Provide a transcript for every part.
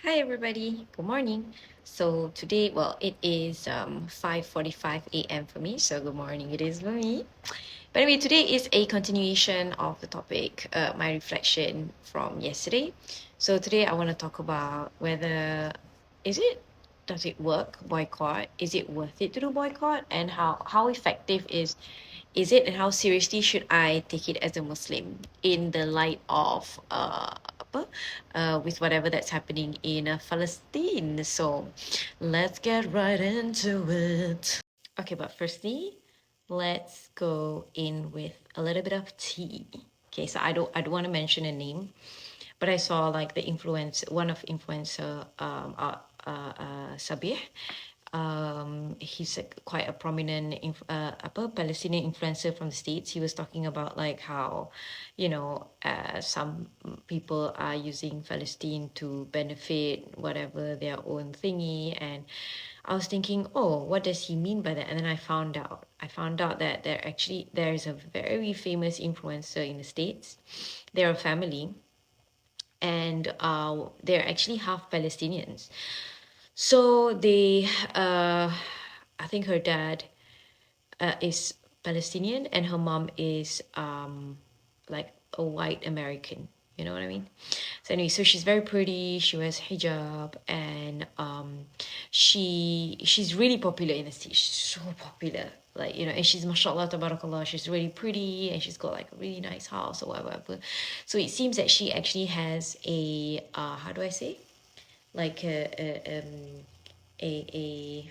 Hi everybody, good morning. So today, well, it is 5:45 a.m. for me, so good morning it is for me. But anyway, today is a continuation of the topic, my reflection from yesterday. So today I want to talk about whether does it work boycott? Is it worth it to do boycott? And how effective is it, and how seriously should I take it as a Muslim in the light of with whatever that's happening in Palestine? So let's get right into it. Okay, but firstly, let's go in with a little bit of tea. Okay, so I don't want to mention a name, but I saw like the one of influencer Sabih. He's quite a prominent Palestinian influencer from the States. He was talking about like how, some people are using Palestine to benefit whatever their own thingy. And I was thinking, oh, what does he mean by that? And then I found out that there's a very famous influencer in the States. They're a family, and they're actually half Palestinians. So I think her dad is Palestinian, and her mom is like a white American. You know what I mean? So anyway, so she's very pretty. She wears hijab, and she's really popular in the city. She's so popular, like and she's mashallah tabarakallah. She's really pretty, and she's got like a really nice house or whatever. So it seems that she actually has a how do I say, like a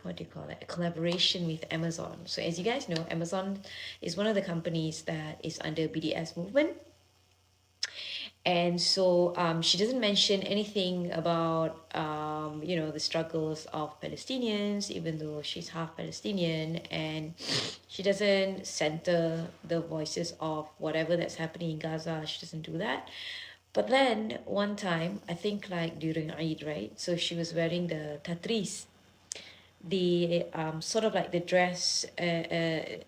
what do you call it, a collaboration with Amazon. So as you guys know, Amazon is one of the companies that is under BDS movement. And so she doesn't mention anything about the struggles of Palestinians, even though she's half Palestinian, and she doesn't center the voices of whatever that's happening in Gaza. She doesn't do that. But then one time, I think like during Eid, right? So she was wearing the tatris, the sort of like the dress, the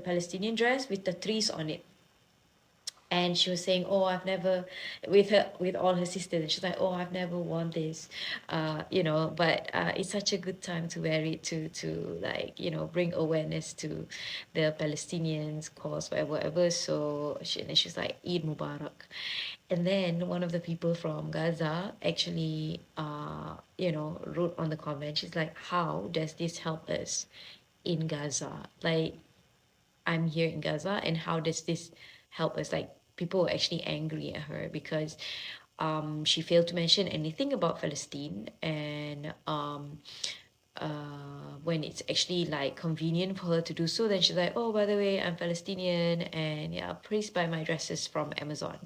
Palestinian dress with the trees on it. And she was saying, oh, I've never, with all her sisters, and she's like, oh, I've never worn this, but it's such a good time to wear it, to like bring awareness to the Palestinians cause, whatever. So and then she's like, Eid Mubarak. And then one of the people from Gaza actually wrote on the comment. She's like, how does this help us in Gaza? Like, I'm here in Gaza, and how does this help us? Like, people were actually angry at her because she failed to mention anything about Palestine, and when it's actually like convenient for her to do so, then she's like, oh, by the way, I'm Palestinian, and yeah, please buy my dresses from Amazon.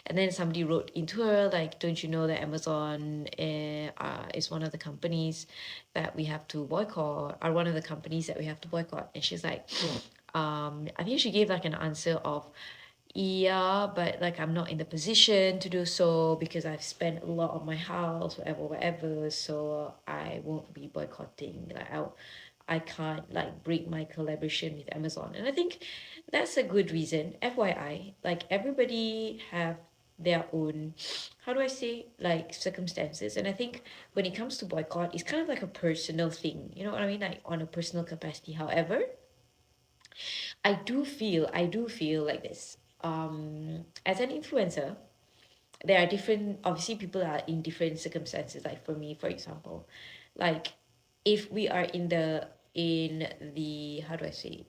And then somebody wrote into her like, don't you know that Amazon is one of the companies that we have to boycott, are one of the companies that we have to boycott? And she's like, I think she gave like an answer of, yeah, but like I'm not in the position to do so because I've spent a lot on my house, whatever, so I won't be boycotting. I can't like break my collaboration with Amazon. And I think that's a good reason. FYI, like everybody have their own, how do I say, like circumstances. And I think when it comes to boycott, it's kind of like a personal thing. You know what I mean? Like on a personal capacity. However, I do feel like this. As an influencer, there are different, obviously people are in different circumstances. Like for me, for example, like if we are in the how do I say,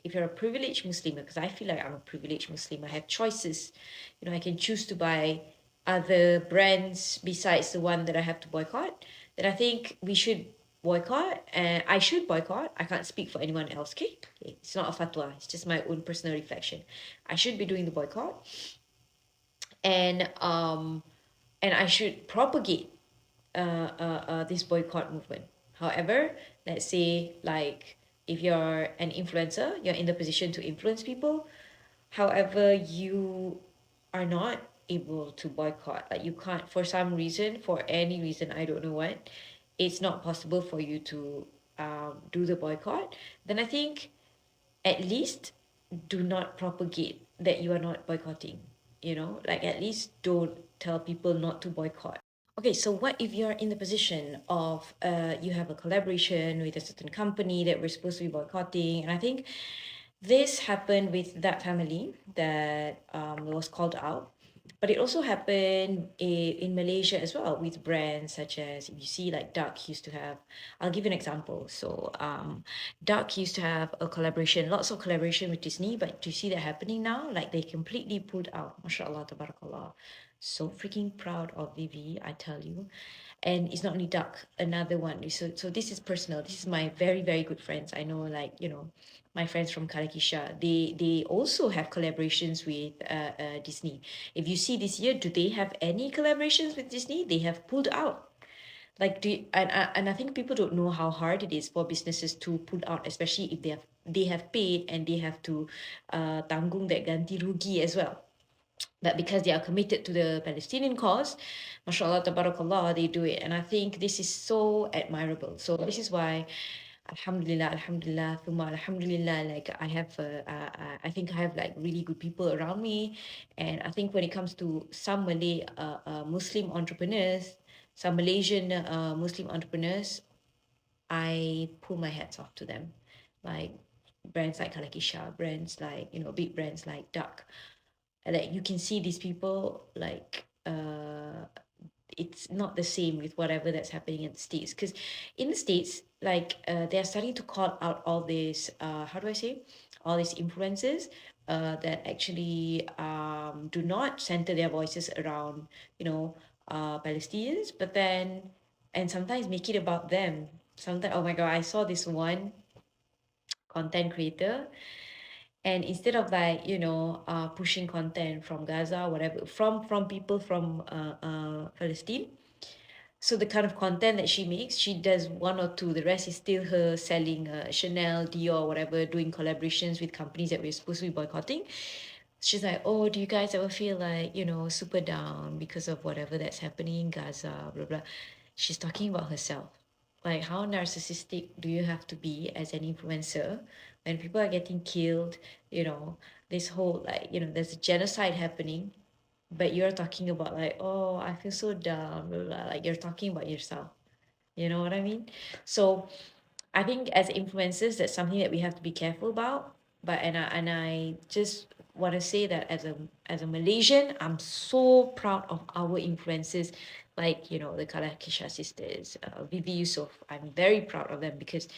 if you're a privileged Muslim, because I feel like I'm a privileged Muslim, I have choices. I can choose to buy other brands besides the one that I have to boycott. Then I think we should boycott, and I should boycott. I can't speak for anyone else. Okay, it's not a fatwa. It's just my own personal reflection. I should be doing the boycott, and I should propagate this boycott movement. However, let's say like if you're an influencer, you're in the position to influence people. However, you are not able to boycott. Like you can't, for some reason, for any reason, I don't know what, it's not possible for you to do the boycott. Then I think at least do not propagate that you are not boycotting. Like at least don't tell people not to boycott. Okay, so what if you're in the position of you have a collaboration with a certain company that we're supposed to be boycotting? And I think this happened with that family that was called out, but it also happened in Malaysia as well with brands such as, if you see, like Duck used to have. I'll give you an example. So Duck used to have a collaboration, lots of collaboration with Disney, but do you see that happening now? Like they completely pulled out. MashaAllah, tabarakallah. So freaking proud of Vivi, I tell you. And it's not only Duck, another one. So this is personal. This is my very, very good friends. I know, like, my friends from Kalakisha, they also have collaborations with Disney. If you see this year, do they have any collaborations with Disney? They have pulled out. Like, and I think people don't know how hard it is for businesses to pull out, especially if they have paid and they have to tanggung that ganti rugi as well. But because they are committed to the Palestinian cause, mashallah, tabarakallah, they do it. And I think this is so admirable. So this is why, alhamdulillah, alhamdulillah, thumma alhamdulillah, like I think I have like really good people around me. And I think when it comes to some Malay Muslim entrepreneurs, some Malaysian Muslim entrepreneurs, I pull my hats off to them. Like brands like Kalakisha, brands like, big brands like Duck, like you can see these people, like it's not the same with whatever that's happening in the States, because in the States, like they're starting to call out all these how do I say, all these influences that actually do not center their voices around, Palestinians, but then, and sometimes make it about them. Sometimes, oh my god, I saw this one content creator, and instead of, like, pushing content from Gaza, whatever, from people from Palestine, so the kind of content that she makes, she does one or two, the rest is still her selling Chanel, Dior, whatever, doing collaborations with companies that we're supposed to be boycotting. She's like, oh, do you guys ever feel like, super down because of whatever that's happening in Gaza, blah blah. She's talking about herself. Like, how narcissistic do you have to be as an influencer when people are getting killed, you know, this whole, like, there's a genocide happening, but you're talking about, like, oh, I feel so down, blah, blah, like you're talking about yourself. You know what I mean? So I think as influencers, that's something that we have to be careful about. But and I just want to say that as a Malaysian, I'm so proud of our influencers, like, the Kalakisha sisters, Vivi Yusof. I'm very proud of them because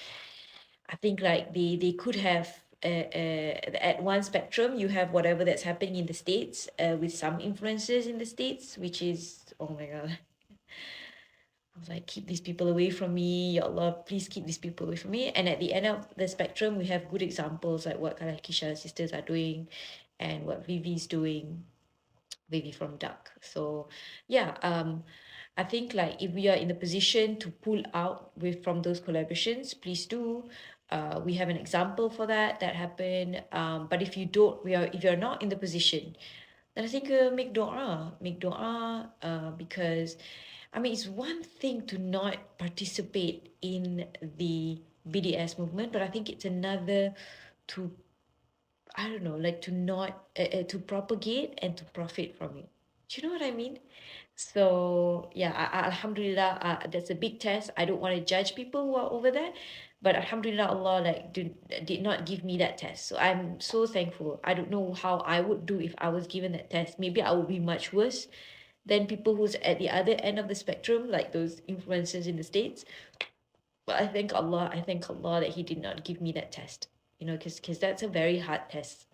I think, like, they could have. At one spectrum, you have whatever that's happening in the States with some influencers in the States, which is, oh my god, I was like, keep these people away from me. Ya Allah, please keep these people away from me. And at the end of the spectrum, we have good examples like what Kalakisha sisters are doing and what Vivi's doing, Vivi from Duck. So yeah, I think, like, if we are in the position to pull out with from those collaborations, please do. We have an example for that happened. But if you don't, if you're not in the position, then I think make dua, because I mean, it's one thing to not participate in the BDS movement, but I think it's another to, I don't know, like, to not to propagate and to profit from it. Do you know what I mean? So yeah, Alhamdulillah, that's a big test. I don't want to judge people who are over there, but Alhamdulillah, Allah, like, did not give me that test. So I'm so thankful. I don't know how I would do if I was given that test. Maybe I would be much worse than people who's at the other end of the spectrum, like those influencers in the States. But I thank Allah that He did not give me that test, because that's a very hard test.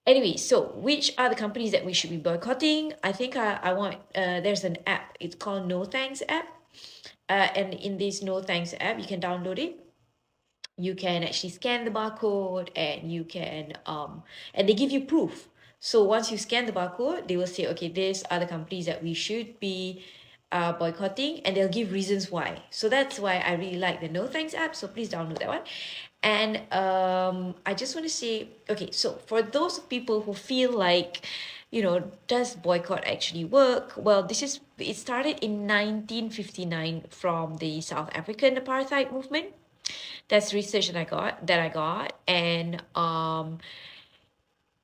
Anyway, so which are the companies that we should be boycotting? I think I want, there's an app, it's called No Thanks app. And in this No Thanks app, you can download it. You can actually scan the barcode, and you can and they give you proof. So once you scan the barcode, they will say, okay, these are the companies that we should be boycotting, and they'll give reasons why. So that's why I really like the No Thanks app. So please download that one. And I just want to say, okay, so for those people who feel like, does boycott actually work? Well, it started in 1959 from the South African apartheid movement. That's research that I got. And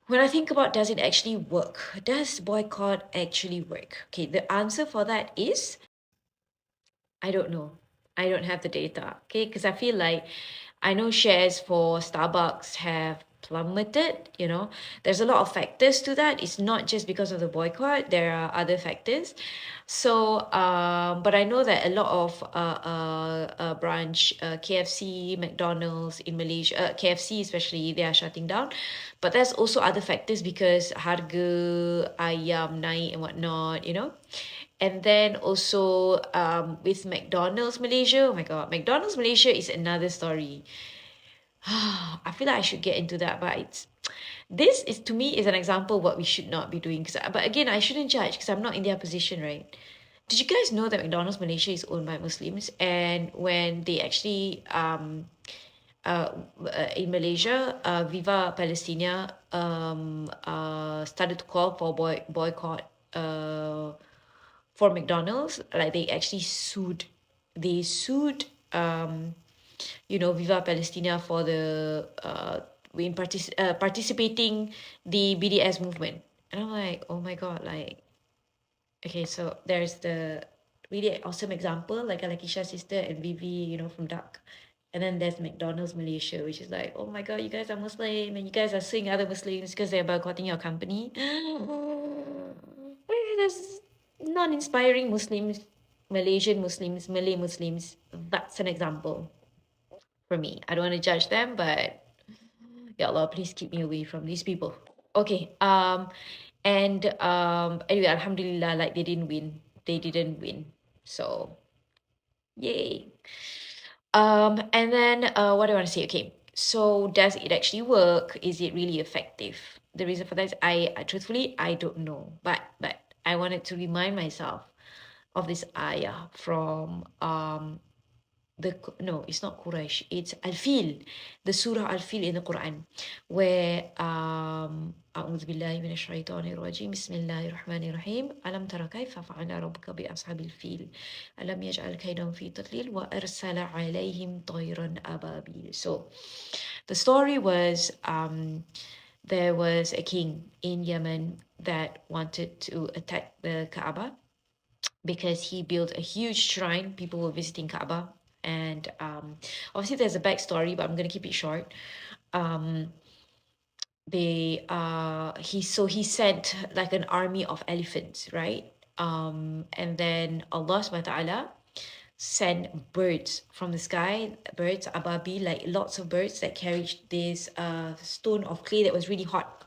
when I think about, does it actually work? Does boycott actually work? Okay, the answer for that is I don't know. I don't have the data. Okay, because I feel like I know shares for Starbucks have plummeted. There's a lot of factors to that. It's not just because of the boycott, there are other factors. So, but I know that a lot of branch KFC, McDonald's in Malaysia, KFC especially, they are shutting down. But there's also other factors because harga ayam naik and whatnot. And then also with McDonald's Malaysia, oh my God, McDonald's Malaysia is another story. I feel like I should get into that, but this is to me is an example of what we should not be doing. But again, I shouldn't judge because I'm not in their position, right? Did you guys know that McDonald's Malaysia is owned by Muslims? And when they actually uh, in Malaysia, Viva Palestina started to call for boycott for McDonald's. Like they actually sued Viva Palestina for the participating the BDS movement. And I'm like, oh my God, like, okay, so there's the really awesome example, like Alakisha's sister and Vivi, from Duck. And then there's McDonald's Malaysia, which is like, oh my God, you guys are Muslim and you guys are suing other Muslims because they're boycotting your company. There's non-inspiring Muslims, Malaysian Muslims, Malay Muslims. That's an example for me. I don't want to judge them, but ya Allah, please keep me away from these people. Okay. And anyway, Alhamdulillah, like they didn't win. They didn't win. So yay. And then what do I want to say? Okay. So does it actually work? Is it really effective? The reason for that is truthfully I don't know. But I wanted to remind myself of this ayah from no, it's not Quraysh, it's Al-Fil, the Surah Al-Fil in the Quran, where أعوذ بالله من الشيطان الرجيم بسم الله الرحمن الرحيم ألم تر كيف فعل ربك بأصحاب الفيل ألم يجعل كيدهم في تضليل وأرسل عليهم طيرا أبابيل. So the story was there was a king in Yemen that wanted to attack the Kaaba because he built a huge shrine. People were visiting Kaaba, and obviously there's a backstory, but I'm gonna keep it short. They he sent like an army of elephants, right? And then Allah subhanahu wa ta'ala sent birds from the sky, birds ababi, like lots of birds that carried this stone of clay that was really hot.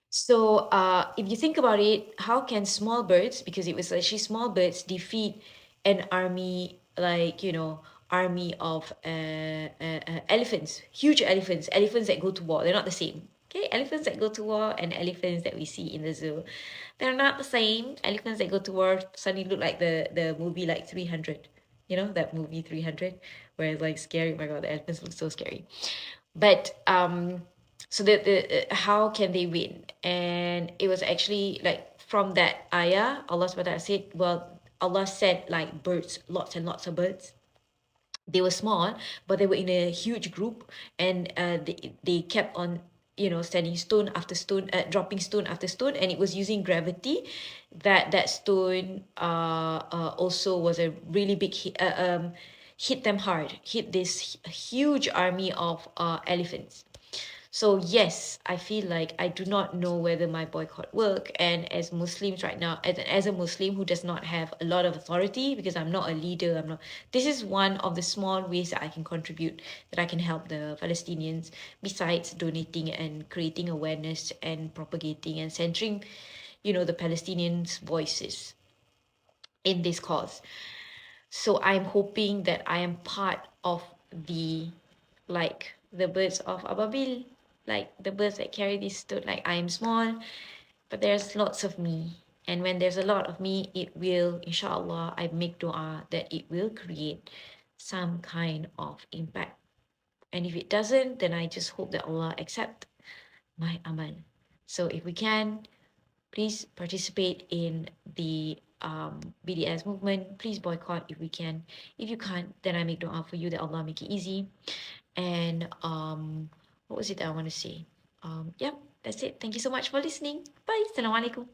So if you think about it, how can small birds, because it was actually small birds, defeat an army like, army of elephants, huge elephants, elephants that go to war. They're not the same. Okay, elephants that go to war and elephants that we see in the zoo, they're not the same. Elephants that go to war suddenly look like the movie like 300. You know, that movie 300, where it's like scary. Oh my God, the elephants look so scary. But so the how can they win? And it was actually like from that ayah, Allah subhanahu wa ta'ala said, well, Allah said like birds, lots and lots of birds. They were small, but they were in a huge group, and they kept on, standing stone after stone, dropping stone after stone, and it was using gravity. That stone also was a really big hit them hard, hit this huge army of elephants. So yes, I feel like I do not know whether my boycott work. And as Muslims right now, as a Muslim who does not have a lot of authority, because I'm not a leader, I'm not. This is one of the small ways that I can contribute, that I can help the Palestinians. Besides donating and creating awareness and propagating and centering, the Palestinians' voices in this cause. So I'm hoping that I am part of the, like the birds of Ababil, like the birds that carry this stone. Like I am small, but there's lots of me. And when there's a lot of me, it will, inshallah, I make dua that it will create some kind of impact. And if it doesn't, then I just hope that Allah accept my amal. So if we can, please participate in the BDS movement. Please boycott if we can. If you can't, then I make dua for you that Allah make it easy. And what was it that I want to say? Yeah, that's it. Thank you so much for listening. Bye. Assalamualaikum.